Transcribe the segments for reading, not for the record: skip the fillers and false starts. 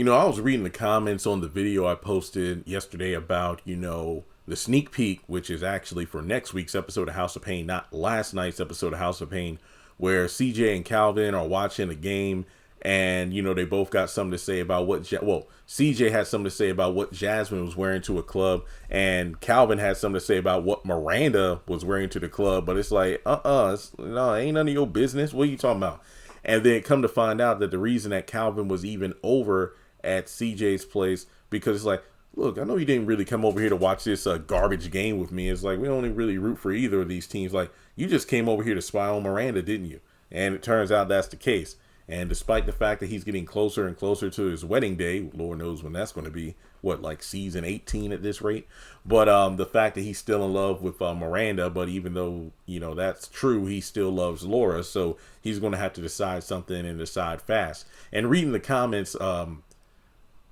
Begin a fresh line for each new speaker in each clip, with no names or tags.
I was reading the comments on the video I posted yesterday about, the sneak peek, which is actually for next week's episode of House of Payne, not last night's episode of House of Payne, where CJ and Calvin are watching a game and, they both got something to say about CJ had something to say about what Jasmine was wearing to a club, and Calvin had something to say about what Miranda was wearing to the club. But it's like, no, ain't none of your business. What are you talking about? And then come to find out that the reason that Calvin was even over at CJ's place, because it's like, look, I know you didn't really come over here to watch this garbage game with me. It's like, we don't really root for either of these teams. Like, you just came over here to spy on Miranda, didn't you? And it turns out that's the case. And despite the fact that he's getting closer and closer to his wedding day, Lord knows when that's going to be, like season 18 at this rate. But the fact that he's still in love with Miranda, but even though, that's true, he still loves Laura. So he's going to have to decide something and decide fast. And reading the comments,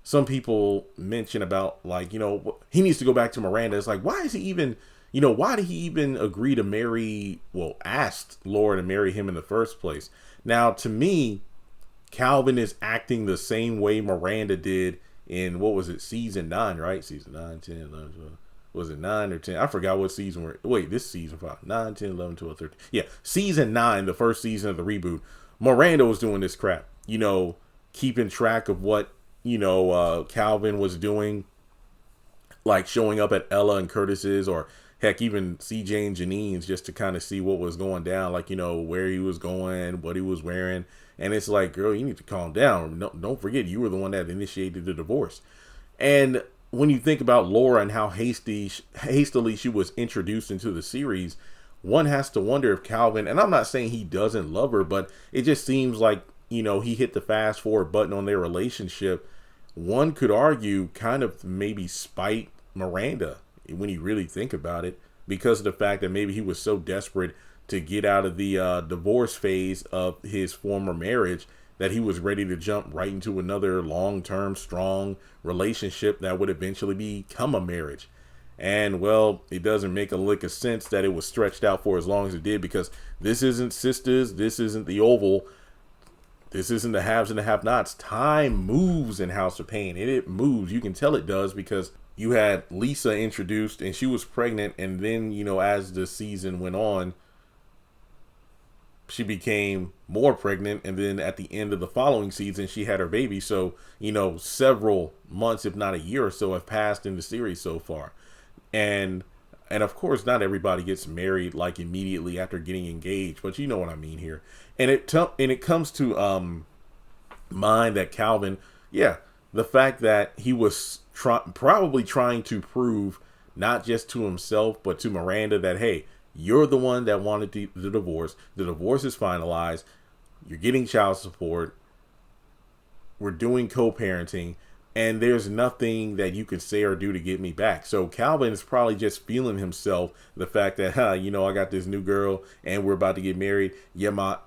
some people mention about he needs to go back to Miranda. It's like, why is he even, why did he even agree to asked Laura to marry him in the first place? Now, to me, Calvin is acting the same way Miranda did in, season 9, right? Season 9, 10, 11, 12. Was it 9 or 10? I forgot what season this season 5. 9, 10, 11, 12, 13. Yeah, season 9, the first season of the reboot. Miranda was doing this crap, keeping track of what, Calvin was doing, like showing up at Ella and Curtis's, or heck, even CJ and Janine's, just to kind of see what was going down, like, where he was going, what he was wearing. And it's like, girl, you need to calm down. No, don't forget, you were the one that initiated the divorce. And when you think about Laura and how hastily she was introduced into the series, one has to wonder if Calvin, and I'm not saying he doesn't love her, but it just seems like, he hit the fast forward button on their relationship. One could argue kind of maybe spite Miranda when you really think about it, because of the fact that maybe he was so desperate to get out of the divorce phase of his former marriage that he was ready to jump right into another long-term, strong relationship that would eventually become a marriage. And, well, it doesn't make a lick of sense that it was stretched out for as long as it did, because this isn't Sisters, this isn't The Oval, this isn't the haves and the have-nots. Time moves in House of Payne, and it moves. You can tell it does, because you had Lisa introduced, and she was pregnant, and then, as the season went on, she became more pregnant, and then at the end of the following season, she had her baby. So, several months, if not a year or so, have passed in the series so far. And of course, not everybody gets married like immediately after getting engaged, but you know what I mean here. And it comes to mind that Calvin, the fact that he was probably trying to prove not just to himself, but to Miranda that, hey, you're the one that wanted the divorce. The divorce is finalized. You're getting child support. We're doing co-parenting. And there's nothing that you can say or do to get me back. So Calvin is probably just feeling himself, the fact that, I got this new girl and we're about to get married. Yeah, my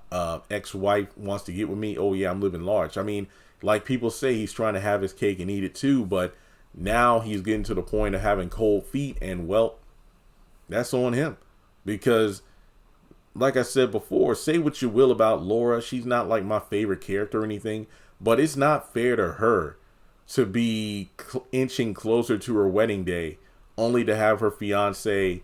ex-wife wants to get with me. Oh, yeah, I'm living large. I mean, like people say, he's trying to have his cake and eat it too. But now he's getting to the point of having cold feet. And, well, that's on him. Because, like I said before, say what you will about Laura. She's not like my favorite character or anything. But it's not fair to her to be inching closer to her wedding day, only to have her fiance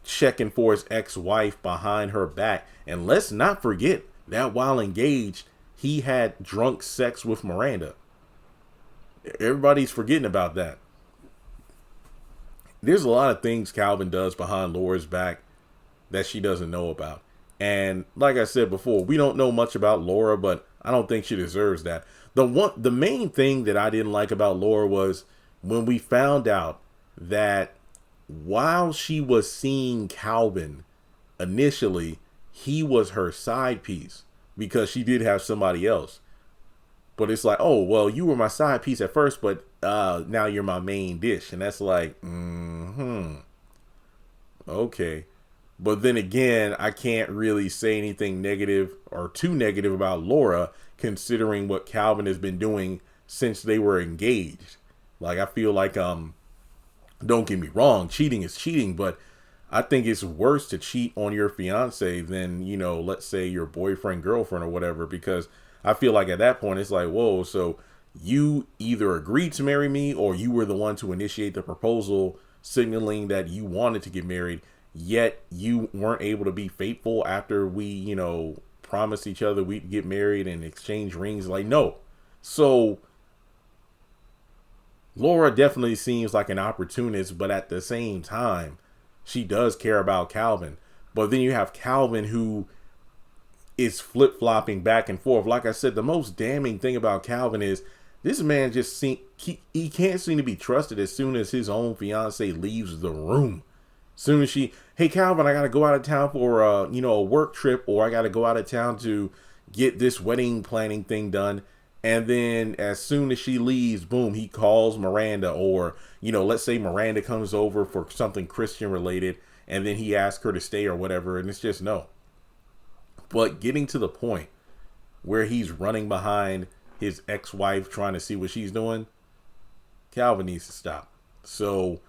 checking for his ex-wife behind her back. And let's not forget that while engaged, he had drunk sex with Miranda. Everybody's forgetting about that. There's a lot of things Calvin does behind Laura's back that she doesn't know about. And like I said before, we don't know much about Laura, but I don't think she deserves that. The main thing that I didn't like about Laura was when we found out that while she was seeing Calvin initially, he was her side piece, because she did have somebody else. But it's like, oh, well, you were my side piece at first, but now you're my main dish. And that's like, okay. But then again, I can't really say anything negative or too negative about Laura, considering what Calvin has been doing since they were engaged. Like, I feel like, don't get me wrong, cheating is cheating, but I think it's worse to cheat on your fiance than, let's say your boyfriend, girlfriend or whatever, because I feel like at that point it's like, whoa, so you either agreed to marry me or you were the one to initiate the proposal, signaling that you wanted to get married, yet you weren't able to be faithful after we, promised each other we'd get married and exchange rings. Like, no. So Laura definitely seems like an opportunist, but at the same time, she does care about Calvin. But then you have Calvin, who is flip-flopping back and forth. Like I said, the most damning thing about Calvin is this man just he can't seem to be trusted as soon as his own fiance leaves the room. As soon as hey Calvin, I gotta go out of town for a work trip, or I gotta go out of town to get this wedding planning thing done. And then as soon as she leaves, boom, he calls Miranda, or, let's say Miranda comes over for something Christian related, and then he asks her to stay or whatever. And it's just no. But getting to the point where he's running behind his ex-wife trying to see what she's doing, Calvin needs to stop. So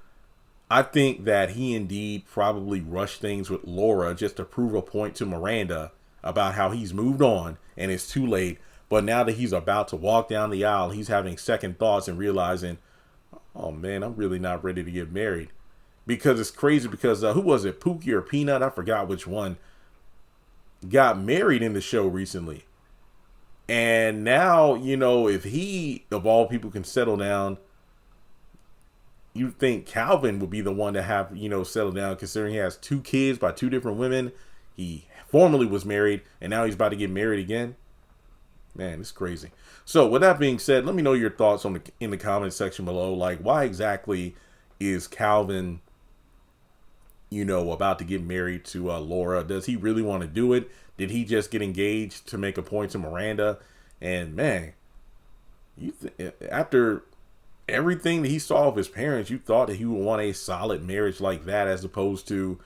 I think that he indeed probably rushed things with Laura just to prove a point to Miranda about how he's moved on and it's too late. But now that he's about to walk down the aisle, he's having second thoughts and realizing, oh man, I'm really not ready to get married. Because it's crazy because who was it? Pookie or Peanut? I forgot which one. Got married in the show recently. And now, if he, of all people, can settle down, you think Calvin would be the one to have, settle down, considering he has 2 kids by 2 different women. He formerly was married and now he's about to get married again. Man, it's crazy. So with that being said, let me know your thoughts in the comment section below. Like, why exactly is Calvin, about to get married to Laura? Does he really want to do it? Did he just get engaged to make a point to Miranda? And man, after everything that he saw of his parents, you thought that he would want a solid marriage like that, as opposed to,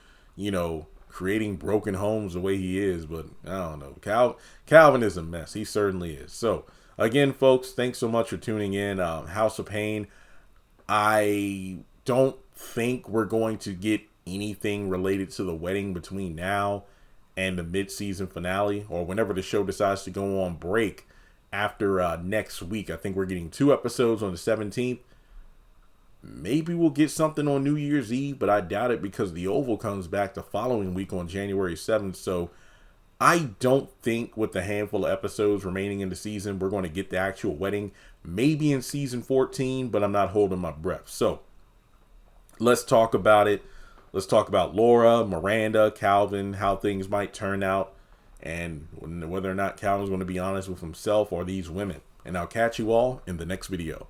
creating broken homes the way he is. But I don't know. Calvin is a mess. He certainly is. So again, folks, thanks so much for tuning in. House of Payne. I don't think we're going to get anything related to the wedding between now and the mid-season finale, or whenever the show decides to go on break after next week. I think we're getting 2 episodes on the 17th. Maybe we'll get something on New Year's Eve, but I doubt it because the Oval comes back the following week on January 7th. So I don't think with the handful of episodes remaining in the season, we're going to get the actual wedding. Maybe in season 14, but I'm not holding my breath. So let's talk about it. Let's talk about Laura, Miranda, Calvin, how things might turn out, and whether or not Calvin's going to be honest with himself or these women. And I'll catch you all in the next video.